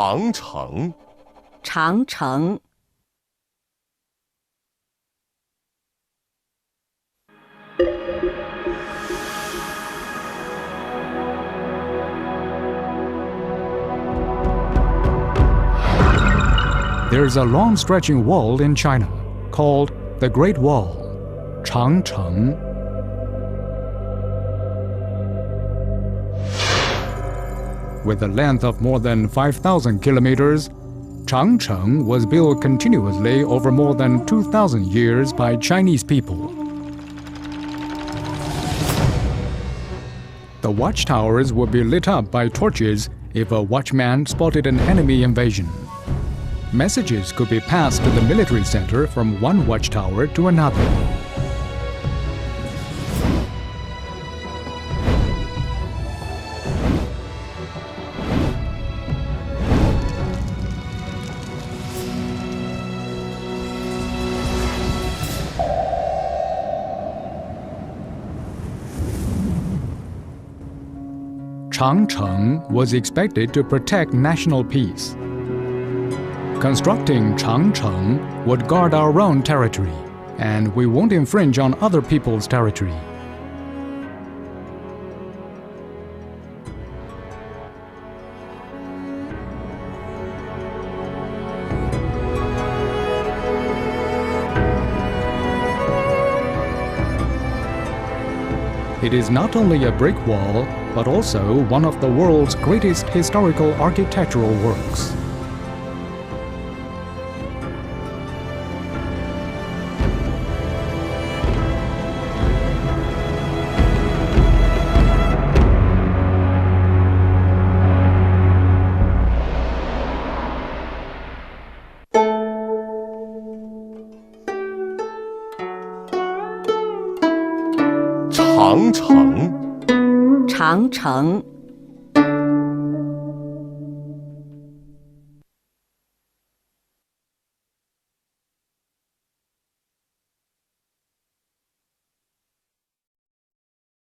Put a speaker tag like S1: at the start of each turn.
S1: 长城，
S2: 长城。
S3: There's a long stretching wall in China called the Great Wall, Cháng. With a length of more than 5,000 kilometers, Cháng was built continuously over more than 2,000 years by Chinese people. The watchtowers would be lit up by torches if a watchman spotted an enemy invasion. Messages could be passed to the military center from one watchtower to another. Cháng was expected to protect national peace. Constructing Cháng would guard our own territory, and we won't infringe on other people's territory. It is not only a brick wall, but also one of the world's greatest historical architectural works.
S1: Cháng城，
S2: 长城。